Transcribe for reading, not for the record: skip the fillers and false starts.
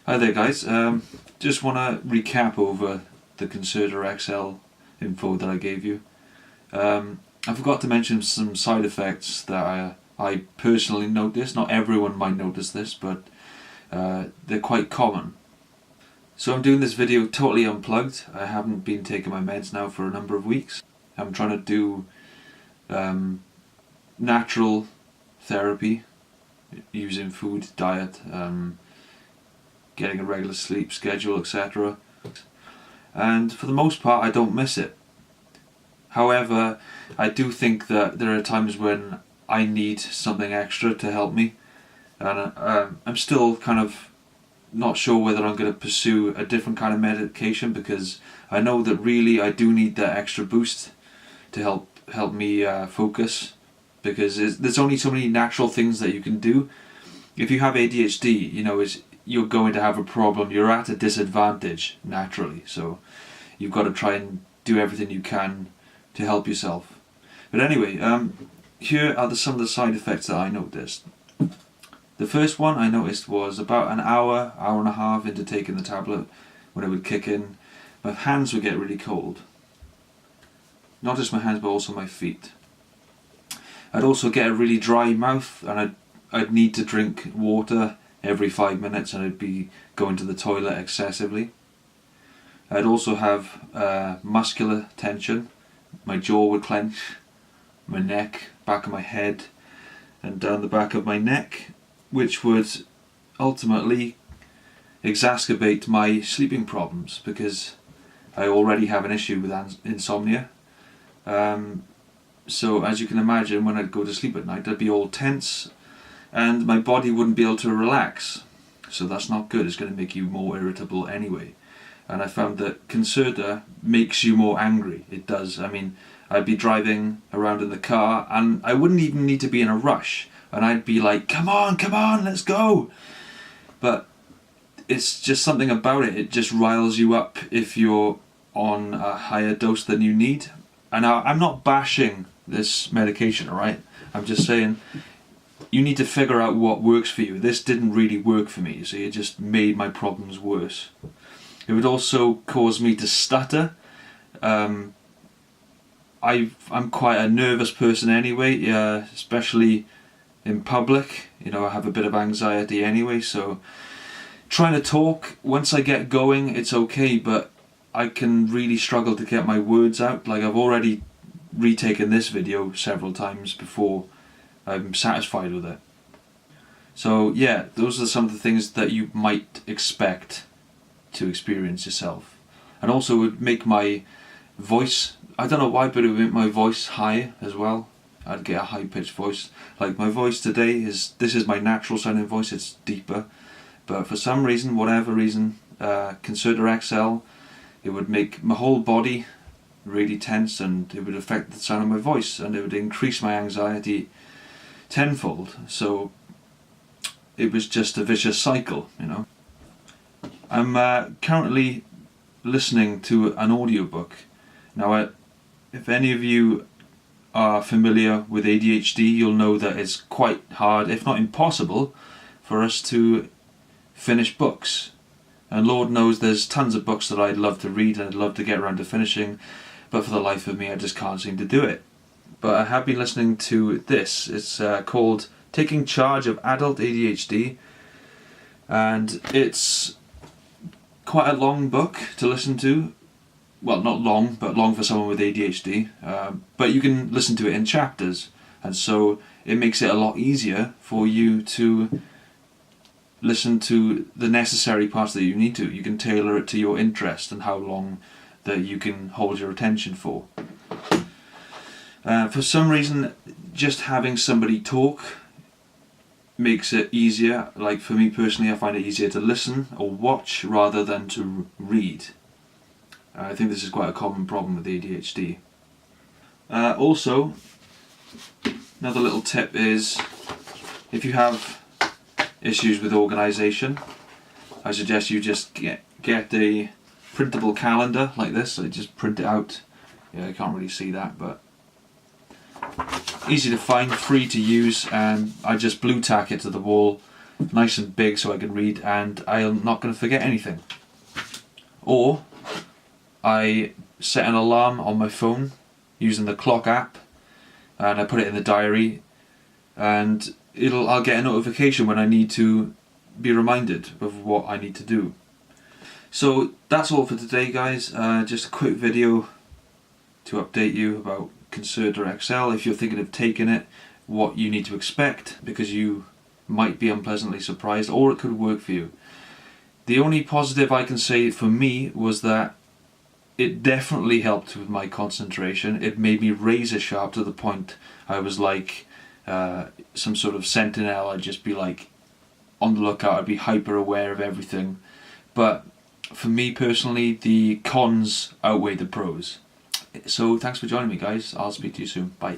Hi there guys, just want to recap over the Concerta XL info that I gave you. I forgot to mention some side effects that I personally noticed. Not everyone might notice this, but they're quite common. So I'm doing this video totally unplugged. I haven't been taking my meds now for a number of weeks. I'm trying to do natural therapy using food, diet, getting a regular sleep schedule, etc. And for the most part I don't miss it. However, I do think that there are times when I need something extra to help me, and I'm still kind of not sure whether I'm going to pursue a different kind of medication, because I know that really I do need that extra boost to help me focus, because there's only so many natural things that you can do. If you have ADHD, you're going to have a problem. You're at a disadvantage naturally, so you've got to try and do everything you can to help yourself. But anyway, here are some of the side effects that I noticed. The first one I noticed was about an hour and a half into taking the tablet, when it would kick in, my hands would get really cold. Not just my hands, but also my feet. I'd also get a really dry mouth, and I'd need to drink water every 5 minutes, and I'd be going to the toilet excessively. I'd also have muscular tension. My jaw would clench, my neck, back of my head, and down the back of my neck, which would ultimately exacerbate my sleeping problems, because I already have an issue with insomnia. So as you can imagine, when I'd go to sleep at night, I'd be all tense, and my body wouldn't be able to relax. So that's not good. It's going to make you more irritable anyway. And I found that Concerta makes you more angry. It does. I mean, I'd be driving around in the car and I wouldn't even need to be in a rush, and I'd be like, come on, let's go. But it's just something about it. It just riles you up if you're on a higher dose than you need. And I'm not bashing this medication, alright? I'm just saying, you need to figure out what works for you. This didn't really work for me, so it just made my problems worse. It would also cause me to stutter. I'm quite a nervous person anyway, especially in public. I have a bit of anxiety anyway, so trying to talk, once I get going, it's okay, but I can really struggle to get my words out. Like, I've already retaken this video several times before I'm satisfied with it. So yeah, those are some of the things that you might expect to experience yourself. And also it would make my voice, I don't know why, but it would make my voice high as well. I'd get a high pitched voice. Like my voice today this is my natural sounding voice, it's deeper. But for some reason, whatever reason, Concerta XL, it would make my whole body really tense, and it would affect the sound of my voice, and it would increase my anxiety tenfold. So it was just a vicious cycle, I'm currently listening to an audiobook. Now, if any of you are familiar with ADHD, you'll know that it's quite hard, if not impossible, for us to finish books. And Lord knows there's tons of books that I'd love to read and I'd love to get around to finishing, but for the life of me I just can't seem to do it. But I have been listening to this. It's called Taking Charge of Adult ADHD, and it's quite a long book to listen to. Well, not long, but long for someone with ADHD, but you can listen to it in chapters, and so it makes it a lot easier for you to listen to the necessary parts that you need to. You can tailor it to your interest and how long that you can hold your attention for. For some reason, just having somebody talk makes it easier. Like for me personally, I find it easier to listen or watch rather than to read. I think this is quite a common problem with ADHD. Also, another little tip is, if you have issues with organisation, I suggest you just get a printable calendar like this. So just print it out. Yeah, I can't really see that, but easy to find, free to use, and I just blue tack it to the wall nice and big so I can read and I'm not going to forget anything. Or I set an alarm on my phone using the clock app and I put it in the diary, and I'll get a notification when I need to be reminded of what I need to do. So that's all for today, guys. Just a quick video to update you about Concerta XL. If you're thinking of taking it, what you need to expect, because you might be unpleasantly surprised, or it could work for you. The only positive I can say for me was that it definitely helped with my concentration. It made me razor sharp to the point I was like some sort of sentinel. I'd just be like on the lookout. I'd be hyper aware of everything. But for me personally, the cons outweigh the pros. So thanks for joining me, guys. I'll speak to you soon. Bye.